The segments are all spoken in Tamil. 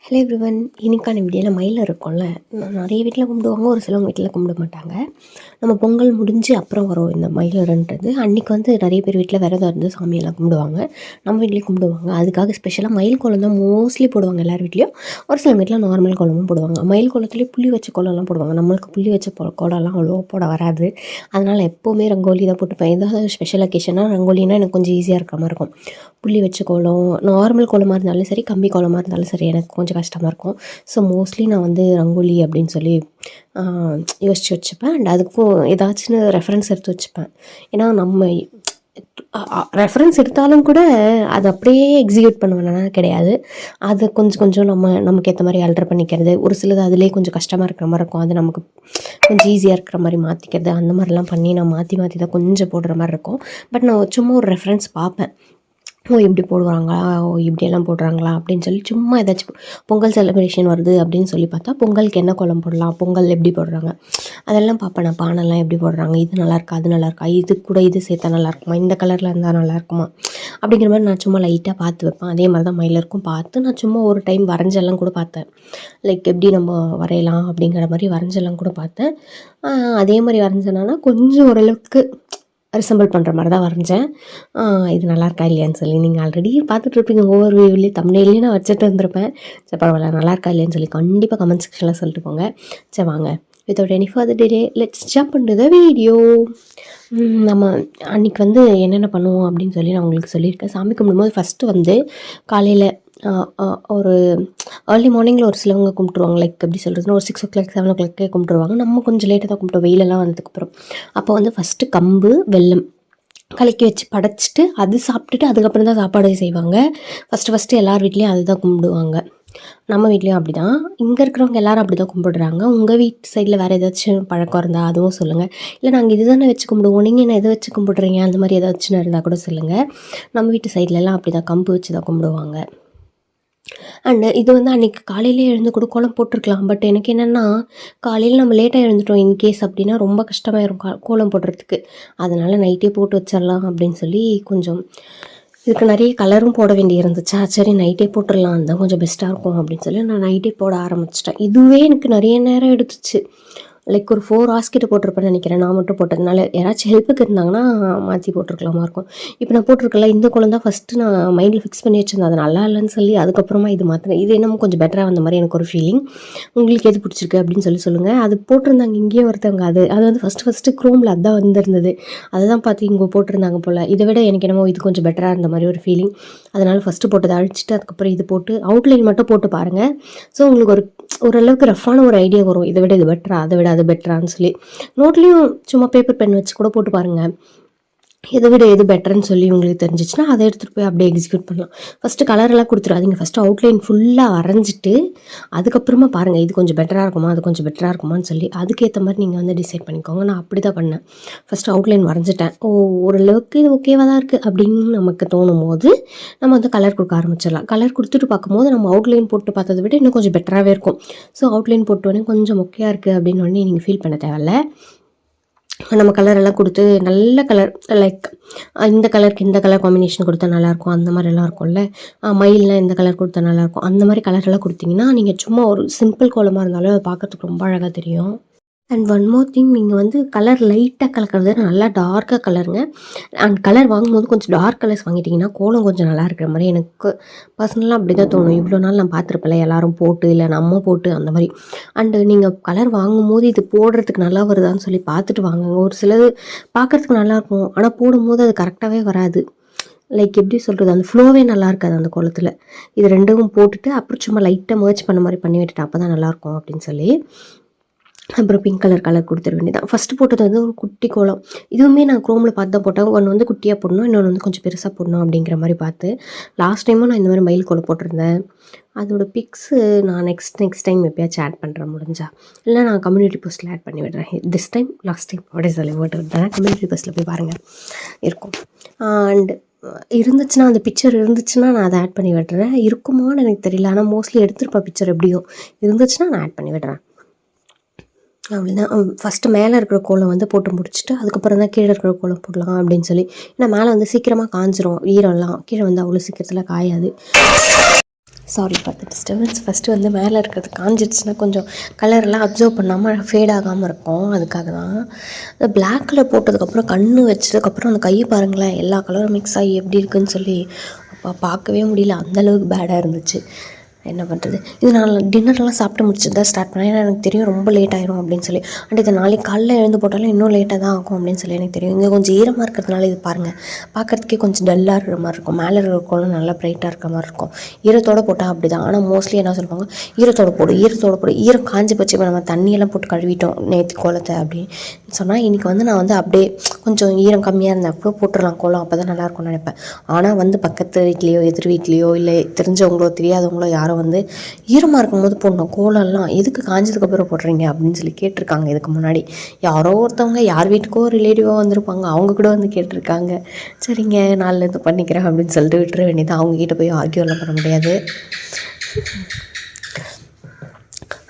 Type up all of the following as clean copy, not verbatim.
ஹலோ எவ்ரிவன், இன்னைக்கான வீடியோவில் மயில் இருக்கும்ல, நிறைய வீட்டில் கும்பிடுவாங்க, ஒரு சிலவங்க வீட்டில் கும்பிட மாட்டாங்க. நம்ம பொங்கல் முடிஞ்சு அப்புறம் வரும் இந்த மயிலருன்றது. அன்றைக்கி வந்து நிறைய பேர் வீட்டில் விரதம் இருந்து சாமியெல்லாம் கும்பிடுவாங்க. நம்ம வீட்லேயும் கும்பிடுவாங்க. அதுக்காக ஸ்பெஷலாக மயில் கோலம் தான் மோஸ்ட்லி போடுவாங்க எல்லார் வீட்லேயும். ஒரு சில வீட்டில் நார்மல் கோலமும் போடுவாங்க. மயில் கோலத்துலேயே புள்ளி வச்ச கோலம்லாம் போடுவாங்க. நம்மளுக்கு புள்ளி வச்ச கோலம்லாம் அவ்வளோ போட வராது. அதனால் எப்போவுமே ரங்கோலி தான் போட்டுப்பேன். ஏதாவது ஸ்பெஷல் அக்கேஷனாக ரங்கோலினா எனக்கு கொஞ்சம் ஈஸியாக இருக்கிற மாதிரி இருக்கும். புள்ளி வச்ச கோலம், நார்மல் கோலமாக இருந்தாலும் சரி, கம்பி கோலமாக இருந்தாலும் சரி, எனக்கு கொஞ்சம் கஷ்டமாக இருக்கும். ஸோ மோஸ்ட்லி நான் வந்து ரங்கோலி அப்படின்னு சொல்லி யோசித்து வச்சுப்பேன். அண்ட் அதுக்கும் ஏதாச்சும் ரெஃபரன்ஸ் எடுத்து வச்சுப்பேன். ஏன்னா நம்ம ரெஃபரன்ஸ் எடுத்தாலும் கூட அதை அப்படியே எக்ஸிக்யூட் பண்ணுவேன்னா கிடையாது. அது கொஞ்சம் கொஞ்சம் நமக்கு ஏற்ற மாதிரி ஆல்டர் பண்ணிக்கிறது. ஒரு சிலது அதிலே கொஞ்சம் கஷ்டமாக இருக்கிற மாதிரி இருக்கும். அது நமக்கு கொஞ்சம் ஈஸியாக இருக்கிற மாதிரி மாற்றிக்கிறது. அந்த மாதிரிலாம் பண்ணி நான் மாற்றி மாற்றி தான் கொஞ்சம் போடுற மாதிரி இருக்கும். பட் நான் சும்மா ஒரு ரெஃபரன்ஸ் பார்ப்பேன். ஓ இப்படி போடுவாங்களா, ஓ இப்படியெல்லாம் போடுறாங்களா அப்படின்னு சொல்லி சும்மா ஏதாச்சும் பொங்கல் செலிப்ரேஷன் வருது அப்படின்னு சொல்லி பார்த்தா பொங்கலுக்கு என்ன கோலம் போடலாம், பொங்கல் எப்படி போடுறாங்க அதெல்லாம் பார்ப்பேன். நான் பானைலாம் எப்படி போடுறாங்க, இது நல்லாயிருக்கா, அது நல்லாயிருக்கா, இது கூட இது சேர்த்தா நல்லாயிருக்குமா, இந்த கலரில் இருந்தால் நல்லாயிருக்குமா அப்படிங்கிற மாதிரி நான் சும்மா லைட்டாக பார்த்து வைப்பேன். அதே மாதிரி தான் மயிலருக்கும் பார்த்து நான் சும்மா ஒரு டைம் வரைஞ்செல்லாம் கூட பார்த்தேன். லைக் எப்படி நம்ம வரையலாம் அப்படிங்கிற மாதிரி வரைஞ்செல்லாம் கூட பார்த்தேன். அதே மாதிரி வரைஞ்சனால கொஞ்சம் ஓரளவுக்கு ரிசம்பிள் பண்ணுற மாதிரி தான் வரைஞ்சேன். இது நல்லாயிருக்கா இல்லையான்னு சொல்லி நீங்கள் ஆல்ரெடி பார்த்துட்ருப்பீங்க. ஒவ்வொரு வீடியோலையும் தமிழ்லேயும் நான் வச்சுட்டு இருந்திருப்பேன். சரி பரவாயில்ல, நல்லாயிருக்கா இல்லையான்னு சொல்லி கண்டிப்பாக கமெண்ட் செக்ஷனில் சொல்லிட்டு போங்க. சரி வாங்க, without any further delay let's jump into the video. நம்ம அன்றைக்கி வந்து என்னென்ன பண்ணுவோம் அப்படின்னு சொல்லி நான் உங்களுக்கு சொல்லியிருக்கேன். சாமி கும்பிடும்போது ஃபஸ்ட்டு வந்து காலையில் ஒரு ஏர்லி மார்னிங்கில் ஒரு சிலவங்க கும்பிட்ருவாங்க. லைக் எப்படி சொல்கிறதுனா ஒரு 6 o'clock 7 o'clock கும்பிட்ருவாங்க. நம்ம கொஞ்சம் லேட்டாக தான் கும்பிட்டோம், வெயிலெல்லாம் வந்ததுக்கப்புறம். அப்போ வந்து ஃபஸ்ட்டு கம்பு வெல்லம் கலக்கி வச்சு படைச்சிட்டு அது சாப்பிட்டுட்டு அதுக்கப்புறம் தான் சாப்பாடு செய்வாங்க. ஃபஸ்ட்டு எல்லார் வீட்லேயும் அதுதான் கும்பிடுவாங்க. நம்ம வீட்லேயும் அப்படி தான். இங்கே இருக்கிறவங்க எல்லோரும் அப்படி தான் கும்பிடுறாங்க. உங்கள் வீட்டு சைடில் வேறு ஏதாச்சும் பழக்கம் இருந்தால் அதுவும் சொல்லுங்கள். இல்லை நாங்கள் இது தானே வச்சு கும்பிடுவோம், நீங்கள் என்ன எதை வச்சு கும்பிட்றீங்க, அந்த மாதிரி ஏதாச்சும் இருந்தால் கூட சொல்லுங்கள். நம்ம வீட்டு சைட்லலாம் அப்படி தான் கம்பு வச்சு தான் கும்பிடுவாங்க. அண்டு இது வந்து அன்றைக்கி காலையிலே எழுந்து கூட கோலம் போட்டிருக்கலாம். பட் எனக்கு என்னென்னா காலையில் நம்ம லேட்டாக எழுந்துட்டோம் இன்கேஸ் அப்படின்னா ரொம்ப கஷ்டமாயிரும் கோலம் போடுறதுக்கு. அதனால் நைட்டே போட்டு வச்சிடலாம் அப்படின்னு சொல்லி கொஞ்சம் இதுக்கு நிறைய கலரும் போட வேண்டி இருந்துச்சா, சரி நைட்டே போட்டுடலாம் தான் கொஞ்சம் பெஸ்ட்டாக இருக்கும் அப்படின்னு சொல்லி நான் நைட்டே போட ஆரம்பிச்சிட்டேன். இதுவே எனக்கு நிறைய நேரம் எடுத்துச்சு. லைக் ஒரு 4 hours கிட்ட போட்டிருப்பேன்னு நினைக்கிறேன். நான் மட்டும் போட்டதுனால யாராச்சும் ஹெல்ப்புக்கு இருந்தாங்கன்னா மாற்றி போட்டிருக்கலாமா இருக்கும். இப்போ நான் போட்டிருக்கல இந்த கோலம் தான் ஃபஸ்ட்டு நான் மைண்டில் ஃபிக்ஸ் பண்ணி வச்சுருந்தேன். அது நல்லா இல்லைன்னு சொல்லி அதுக்கப்புறமா இது மாற்றினேன். இது என்னமோ கொஞ்சம் பெட்டராக வந்த மாதிரி எனக்கு ஒரு ஃபீலிங். உங்களுக்கு எது பிடிச்சிருக்கு அப்படின்னு சொல்லி சொல்லுங்கள். அது போட்டிருந்தாங்க இங்கேயும் ஒருத்தவங்க. அது வந்து ஃபஸ்ட்டு க்ரோமில் அதுதான் வந்திருந்தது. அதை தான் பார்த்து இங்கே போட்டிருந்தாங்க போல். இதை விட எனக்கு என்னமோ இது கொஞ்சம் பெட்டராக இருந்த மாதிரி ஒரு ஃபீலிங். அதனால் ஃபஸ்ட்டு போட்டதை அழிச்சிட்டு அதுக்கப்புறம் இது போட்டு அவுட்லைன் மட்டும் போட்டு பாருங்கள். ஸோ உங்களுக்கு ஓரளவுக்கு ரஃப்பான ஒரு ஐடியா வரும். இதை விட இது பெட்டரா, அதை விட அது பெட்டரான்னு சொல்லி. நோட்லேயும் சும்மா பேப்பர் பென் வச்சு கூட போட்டு பாருங்கள். இதை விட எது பெட்டர்னு சொல்லி உங்களுக்கு தெரிஞ்சிச்சுன்னா அதை எடுத்துகிட்டு போய் அப்படியே எக்ஸிக்யூட் பண்ணலாம். ஃபஸ்ட்டு கலரெல்லாம் கொடுத்துடாதீங்க. ஃபஸ்ட்டு அவுட்லைன் ஃபுல்லாக வரைஞ்சிட்டு அதுக்கப்புறமா பாருங்கள் இது கொஞ்சம் பெட்டராக இருக்குமா, அது கொஞ்சம் பெட்டராக இருக்குமான்னு சொல்லி அதுக்கேற்ற மாதிரி நீங்கள் வந்து டிசைட் பண்ணிக்கோங்க. நான் அப்படி தான் பண்ணேன். ஃபஸ்ட்டு அவுட்லைன் வரைஞ்சிட்டேன். ஓரளவுக்கு இது ஓகேவாக தான் இருக்குது அப்படின்னு நமக்கு தோணும் போது நம்ம வந்து கலர் கொடுக்க ஆரம்பிச்சிடலாம். கலர் கொடுத்துட்டு பார்க்கும்போது நம்ம அவுட்லைன் போட்டு பார்த்ததை விட இன்னும் கொஞ்சம் பெட்டராகவே இருக்கும். ஸோ அவுட்லைன் போட்டோடனே கொஞ்சம் மொக்கையாக இருக்குது அப்படின்னு உடனே நீங்கள் ஃபீல் பண்ண தேவையில்ல. நம்ம கலரெல்லாம் கொடுத்து நல்ல கலர் லைக் இந்த கலருக்கு இந்த கலர் காம்பினேஷன் கொடுத்தா நல்லாயிருக்கும் அந்த மாதிரிலாம் இருக்கும்ல. மயிலில் இந்த கலர் கொடுத்தா நல்லாயிருக்கும் அந்த மாதிரி கலரெல்லாம் கொடுத்தீங்கன்னா நீங்கள் சும்மா ஒரு சிம்பிள் கோலமாக இருந்தாலும் அதை பார்க்கறதுக்கு ரொம்ப அழகாக தெரியும். அண்ட் ஒன் மோர் திங், நீங்கள் வந்து கலர் லைட்டாக கலக்கிறது நல்லா டார்க்காக கலருங்க. அண்ட் கலர் வாங்கும்போது கொஞ்சம் டார்க் கலர்ஸ் வாங்கிட்டிங்கன்னா கோலம் கொஞ்சம் நல்லா இருக்கிற மாதிரி எனக்கு பர்சனலாக அப்படி தான் தோணும். இவ்வளோ நாள் நான் பார்த்துருப்பேன் எல்லோரும் போட்டு இல்லை நம்ம போட்டு அந்த மாதிரி. அண்டு நீங்கள் கலர் வாங்கும்போது இது போடுறதுக்கு நல்லா வருதான்னு சொல்லி பார்த்துட்டு வாங்குங்க. ஒரு சிலது பார்க்குறதுக்கு நல்லாயிருக்கும் ஆனால் போடும்போது அது கரெக்டாகவே வராது. லைக் எப்படி சொல்கிறது, அந்த ஃப்ளோவே நல்லா இருக்காது அந்த கோலத்தில். இது ரெண்டும் போட்டுட்டு அப்புறம் சும்மா லைட்டாக மர்ச் பண்ண மாதிரி பண்ணி விட்டுட்டு அப்போ தான் நல்லாயிருக்கும் அப்படின்னு சொல்லி அப்புறம் பிங்க் கலர் கொடுத்துட வேண்டியதான். ஃபஸ்ட்டு போட்டது வந்து ஒரு குட்டி கோலம். இதுவுமே நான் க்ரோமில் பார்த்து தான் போட்டேன். ஒன்று வந்து குட்டியாக போடணும், இன்னொன்று வந்து கொஞ்சம் பெருசாக போடணும் அப்படிங்கிற மாதிரி பார்த்து. லாஸ்ட் டைமும் நான் இந்த மாதிரி மயில் கோலம் போட்டிருந்தேன். அதோட பிக்ஸு நான் நெக்ஸ்ட் டைம் எப்பயாச்சும் ஆட் பண்ணுறேன் முடிஞ்சா. இல்லை நான் கம்யூனிட்டி போஸ்ட்டில் ஆட் பண்ணி விடுறேன். திஸ் டைம் லாஸ்ட் டைம் அப்படியே சொல்லி போட்டு விட்டேன். கம்யூனிட்டி போஸ்ட்டில் போய் பாருங்கள் இருக்கும். அண்ட் இருந்துச்சுன்னா அந்த பிக்சர் இருந்துச்சுன்னா நான் அதை ஆட் பண்ணி விடுறேன். இருக்குமான்னு எனக்கு தெரியல. ஆனால் மோஸ்ட்லி எடுத்துருப்பேன் பிக்சர் எப்படியும். இருந்துச்சுன்னா நான் ஆட் பண்ணி விடுறேன். அவ்வளோதான். ஃபஸ்ட்டு மேலே இருக்கிற கோலம் வந்து போட்டு முடிச்சுட்டு அதுக்கப்புறம் தான் கீழே இருக்கிற கோலம் போடலாம் அப்படின்னு சொல்லி. ஏன்னா மேலே வந்து சீக்கிரமாக காஞ்சிரும் ஈரம்லாம். கீழே வந்து அவ்வளோ சீக்கிரத்தில் காயாது. Sorry for the disturbance. First வந்து மேலே இருக்கிறது காஞ்சிடுச்சுன்னா கொஞ்சம் கலரெல்லாம் அப்சர்வ் பண்ணாமல் ஃபேட் ஆகாமல் இருக்கும். அதுக்காக தான் அந்த பிளாக் கலர் போட்டதுக்கப்புறம் வச்சதுக்கப்புறம் அந்த கை பாருங்களேன், எல்லா கலரும் மிக்ஸ் ஆகி எப்படி இருக்குதுன்னு சொல்லி அப்போ பார்க்கவே முடியல. அந்தளவுக்கு பேடாக இருந்துச்சு. என்ன பண்ணுறது, இது நான் டின்னர்லாம் சாப்பிட்டு முடிச்சு தான் ஸ்டார்ட் பண்ணேன். ஏன்னா எனக்கு தெரியும் ரொம்ப லேட் ஆயிரும் அப்படின்னு சொல்லி. அண்ட் இதை நாளைக்கு காலைல எழுந்து போட்டாலும் இன்னும் லேட்டாக தான் ஆகும் அப்படின்னு சொல்லி எனக்கு தெரியும். இங்கே கொஞ்சம் ஈரமாக இருக்கிறதுனால இது பாருங்கள், பார்க்குறதுக்கே கொஞ்சம் டல்லாக இருக்கிற மாதிரி இருக்கும். மேலே இருக்கிற கோலம் நல்லா ப்ரைட்டாக இருக்கிற மாதிரி இருக்கும். ஈரத்தோடு போட்டால் அப்படி தான். ஆனால் மோஸ்ட்லி என்ன சொல்லுவாங்க, ஈரத்தோடு போடு, ஈரம் காஞ்சி போச்சு, இப்போ நம்ம தண்ணியெல்லாம் போட்டு கழுவிட்டோம் நேற்று கோலத்தை அப்படின்னு சொன்னால், இன்றைக்கி வந்து நான் வந்து அப்படியே கொஞ்சம் ஈரம் கம்மியாக இருந்தேன் அப்போ போட்டுடலாம் கோலம், அப்போ தான் நல்லாயிருக்கும்னு நினைப்பேன். ஆனால் வந்து பக்கத்து வீட்லேயோ எதிர் வீட்லேயோ இல்லை தெரிஞ்சவங்களோ தெரியாதவங்களோ யாரோ வந்து ஈரமாக இருக்கும்போது போடணும் கோலம்லாம், எதுக்கு காஞ்சதுக்கப்புறம் போடுறீங்க அப்படின்னு சொல்லி கேட்டிருக்காங்க. இதுக்கு முன்னாடி யாரோ ஒருத்தவங்க யார் வீட்டுக்கோ ரிலேட்டிவாக வந்திருப்பாங்க, அவங்க கூட வந்து கேட்டிருக்காங்க. சரிங்க நாளிலேருந்து பண்ணிக்கிறேன் அப்படின்னு சொல்லிட்டு விட்டுற வேண்டியது. அவங்கக்கிட்ட போய் ஆர்கியூலாம் பண்ண முடியாது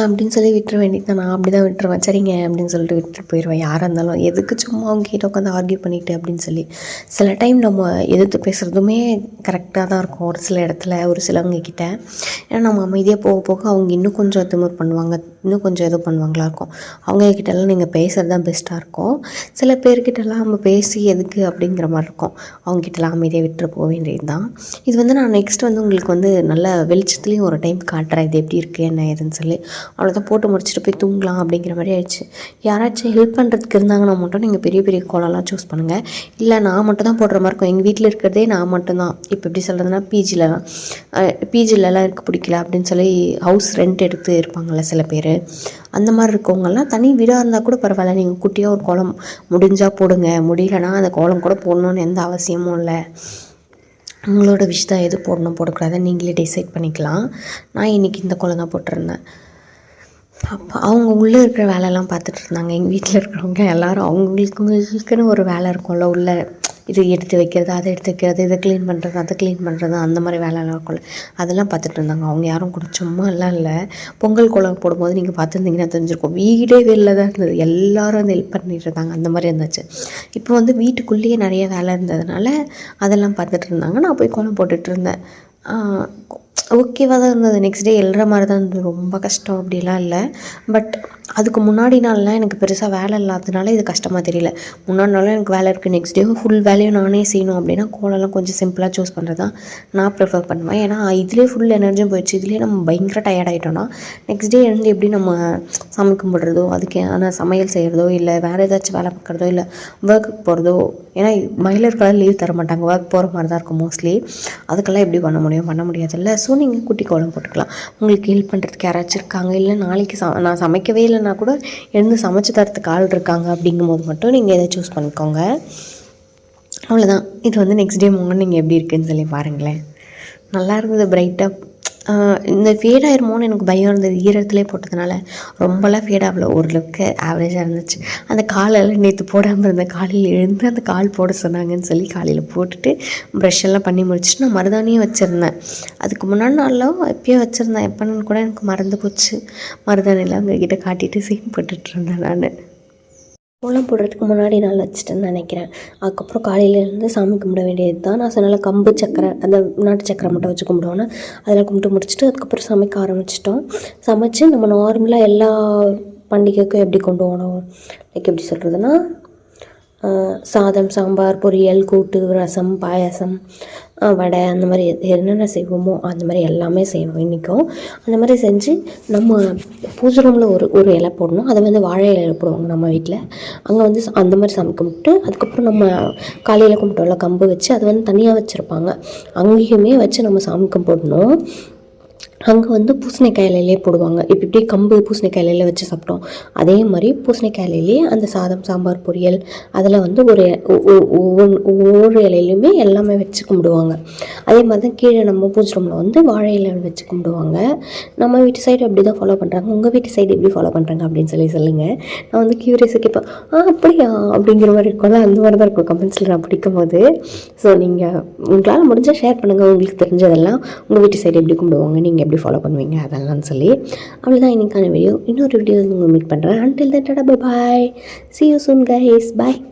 அப்படின்னு சொல்லி விட்டுற வேண்டியது தான். நான் அப்படி தான் விட்டுருவேன். சரிங்க அப்படின்னு சொல்லிட்டு விட்டுட்டு போயிடுவேன். யாராக இருந்தாலும் எதுக்கு சும்மா அவங்ககிட்ட உட்காந்து ஆர்கியூ பண்ணிவிட்டு அப்படின்னு சொல்லி. சில டைம் நம்ம எதிர்த்து பேசுகிறதுமே கரெக்டாக தான் இருக்கும் ஒரு சில இடத்துல, ஒரு சிலவங்க கிட்ட. ஏன்னா நம்ம அமைதியாக போக போக அவங்க இன்னும் கொஞ்சம் திமிர் பண்ணுவாங்க, இன்னும் கொஞ்சம் எதுவும் பண்ணுவாங்களா இருக்கும். அவங்கக்கிட்டலாம் நீங்கள் பேசுகிறது தான் பெஸ்ட்டாக இருக்கும். சில பேர்கிட்டலாம் நம்ம பேசி எதுக்கு அப்படிங்கிற மாதிரி இருக்கும். அவங்ககிட்டலாம் அமைதியாக விட்டுட்டு போக வேண்டியது தான். இது வந்து நான் நெக்ஸ்ட் வந்து உங்களுக்கு வந்து நல்ல வெளிச்சத்துலேயும் ஒரு டைம் காட்டுறேன், இது எப்படி இருக்குது என்ன ஏதுன்னு சொல்லி. அவ்வளோதான், போட்டு முடிச்சுட்டு போய் தூங்கலாம் அப்படிங்கிற மாதிரி ஆயிடுச்சு. யாராச்சும் ஹெல்ப் பண்ணுறதுக்கு இருந்தாங்கன்னா மட்டும் நீங்கள் பெரிய பெரிய கோலம்லாம் சூஸ் பண்ணுங்கள். இல்லை நான் மட்டும் தான் போடுற மாதிரி இருக்கும். எங்கள் வீட்டில் இருக்கிறதே நான் மட்டும்தான். இப்போ எப்படி சொல்கிறதுனா, பிஜிலலாம் இருக்க பிடிக்கல அப்படின்னு சொல்லி ஹவுஸ் ரெண்ட் எடுத்து இருப்பாங்கள்ல சில பேர், அந்த மாதிரி இருக்கவங்கலாம் தனி வீடாக இருந்தால் கூட பரவாயில்ல, நீங்கள் குட்டியாக ஒரு கோலம் முடிஞ்சால் போடுங்க, முடியலன்னா அந்த கோலம் கூட போடணுன்னு எந்த அவசியமும் இல்லை. உங்களோட விஷ் தான், எது போடணும் போடக்கூடாது நீங்களே டிசைட் பண்ணிக்கலாம். நான் இன்றைக்கி இந்த கோலம் தான் போட்டிருந்தேன். அப்போ அவங்க உள்ளே இருக்கிற வேலையெல்லாம் பார்த்துட்டு இருந்தாங்க. எங்கள் வீட்டில் இருக்கிறவங்க எல்லோரும் அவங்களுக்குன்னு ஒரு வேலை இருக்கும்ல, உள்ளே இது எடுத்து வைக்கிறது, அதை எடுத்து வைக்கிறது, இதை க்ளீன் பண்ணுறது, அதை க்ளீன் பண்ணுறது, அந்த மாதிரி வேலையெல்லாம் இருக்கும்ல, அதெல்லாம் பார்த்துட்டு இருந்தாங்க. அவங்க யாரும் கூட சும்மாலாம் இல்லை. பொங்கல் கோலம் போடும்போது நீங்கள் பார்த்துருந்தீங்கன்னா தெரிஞ்சிருக்கும், வீடே வெளில தான் இருந்தது, எல்லோரும் வந்து ஹெல்ப் பண்ணிட்டு இருந்தாங்க. அந்த மாதிரி இருந்துச்சு. இப்போ வந்து வீட்டுக்குள்ளேயே நிறைய வேலை இருந்ததுனால அதெல்லாம் பார்த்துட்டு இருந்தாங்க. நான் போய் கோலம் போட்டுட்டு இருந்தேன். ஓகேவாக தான் இருந்தது. நெக்ஸ்ட் டே எழுற மாதிரி தான் இருந்தது. ரொம்ப கஷ்டம் அப்படிலாம் இல்லை. பட் அதுக்கு முன்னாடி நாள்லாம் எனக்கு பெருசாக வேலை இல்லாததுனால இது கஷ்டமாக தெரியல. முன்னாடி நாளும் எனக்கு வேலை இருக்குது, நெக்ஸ்ட் டேவும் ஃபுல் வேலையும் நானே செய்யணும் அப்படின்னா கோலம்லாம் கொஞ்சம் சிம்பிளாக சூஸ் பண்ணுறது தான் நான் ப்ரிஃபர் பண்ணுவேன். ஏன்னா இதுலேயே ஃபுல் எனர்ஜியும் போயிடுச்சு. இதுலேயே நம்ம பயங்கர டயர்ட் ஆகிட்டோன்னா நெக்ஸ்ட் டே எழுந்து எப்படி நம்ம சாமி கும்பிட்றதோ, அதுக்கான சமையல் செய்கிறதோ, இல்லை வேறு ஏதாச்சும் வேலை பார்க்குறதோ, இல்லை ஒர்க்குக்கு போகிறதோ, ஏன்னா மயிலருக்கெல்லாம் லீவ் தர மாட்டாங்க, ஒர்க் போகிற மாதிரி தான் இருக்கும் மோஸ்ட்லி. அதுக்கெல்லாம் எப்படி பண்ண முடியும், பண்ண முடியாதுல்ல. ஸோ நீங்கள் குட்டி கோலம் போட்டுக்கலாம். உங்களுக்கு ஹெல்ப் பண்ணுறதுக்கு யாராச்சும் இருக்காங்க, இல்லை நாளைக்கு நான் சமைக்கவே இல்லைன்னா கூட எழுந்து சமைச்சு தரத்துக்கு ஆள் இருக்காங்க அப்படிங்கும்போது மட்டும் நீங்கள் எதை சூஸ் பண்ணிக்கோங்க. அவ்வளோதான். இது வந்து நெக்ஸ்ட் டே மார்னிங் எப்படி இருக்குதுன்னு சொல்லி பாருங்களேன். நல்லா இருந்தது, பிரைட்டாக. இந்த ஃபேட் ஆயிருமோன்னு எனக்கு பயம் இருந்தது. ஈரத்துலேயே போட்டதுனால ரொம்பலாம் ஃபேட் ஆகல, ஓரளவுக்கு ஆவரேஜாக இருந்துச்சு. அந்த காலெல்லாம் நேற்று போடாமல் இருந்தேன், காலையில் எழுந்து அந்த கால் போட சொன்னாங்கன்னு சொல்லி காலையில் போட்டுட்டு ப்ரஷ் எல்லாம் பண்ணி முடிச்சுட்டு நான் மருதாணியும் வச்சுருந்தேன். அதுக்கு முன்னாடி நாளில் எப்பயோ வச்சுருந்தேன், எப்போன்னு கூட எனக்கு மறந்து போச்சு. மருதாணியெல்லாம் உங்ககிட்ட காட்டிட்டு சீன் போட்டுட்ருந்தேன் நான். கோலம் போடுறதுக்கு முன்னாடி நாள் வச்சுட்டேன்னு நினைக்கிறேன். அதுக்கப்புறம் காலையிலேருந்து சாமி கும்பிட வேண்டியது தான். நான் சொன்னால கம்பு சக்கரை, அந்த நாட்டு சக்கரை மட்டும் வச்சு கும்பிடுவோன்னா அதெல்லாம் கும்பிட்டு முடிச்சுட்டு அதுக்கப்புறம் சமைக்க ஆரம்பிச்சிட்டோம். சமைச்சு நம்ம நார்மலாக எல்லா பண்டிகைக்கும் எப்படி கொண்டு போகணும், லைக் எப்படி சொல்கிறதுனா, சாதம், சாம்பார், பொரியல், கூட்டு, ரசம், பாயாசம், வடை, அந்த மாதிரி என்னென்ன செய்வோமோ அந்த மாதிரி எல்லாமே செய்யணும் இன்றைக்கும். அந்த மாதிரி செஞ்சு நம்ம பூஜை ரூமில் ஒரு இலை போடணும். அதை வந்து வாழை இலை போடுவாங்க நம்ம வீட்டில். அங்கே வந்து அந்த மாதிரி சாமி கும்பிட்டு அதுக்கப்புறம் நம்ம காலையில் கும்பிட்டோம்ல கம்பு வச்சு, அதை வந்து தனியாக வச்சுருப்பாங்க, அங்கேயுமே வச்சு நம்ம சாமி கும்பிடணும். அங்கே வந்து பூசணிக்காய் இலையிலே போடுவாங்க. இப்படி கம்பு பூசணிக்காய் இலையில வச்சு சாப்பிட்டோம், அதே மாதிரி பூசணிக்காய் இலையிலே அந்த சாதம், சாம்பார், பொரியல் அதில் வந்து ஒவ்வொரு இலையிலையுமே எல்லாமே வச்சு கும்பிடுவாங்க. அதே மாதிரி தான் கீழே நம்ம பூஜை ரூமில் வந்து வாழை இலை வச்சு கும்பிடுவாங்க. நம்ம வீட்டு சைடு அப்படி தான் ஃபாலோ பண்ணுறாங்க. உங்கள் வீட்டு சைடு எப்படி ஃபாலோ பண்ணுறாங்க அப்படின்னு சொல்லி சொல்லுங்கள். நான் வந்து க்யூரியஸாக கேட்பேன், அப்படியா அப்படிங்கிற மாதிரி இருக்கும்ல, அந்த மாதிரி தான் இருக்கும் கமெண்ட்ஸில் நான் பிடிக்கும்போது. ஸோ நீங்கள் உங்களால் முடிஞ்சால் ஷேர் பண்ணுங்கள், உங்களுக்கு தெரிஞ்சதெல்லாம் உங்கள் வீட்டு சைடு எப்படி கும்பிடுவாங்க, நீங்கள் எப்படி ஃபாலோ பண்ணுவீங்க அதெல்லாம் சொல்லி. அவ்வளோதான் இன்றைக்கான வீடியோ. இன்னொரு வீடியோ வந்து உங்களை மீட் பண்ணுறேன். until then, bye bye, see you soon guys, bye.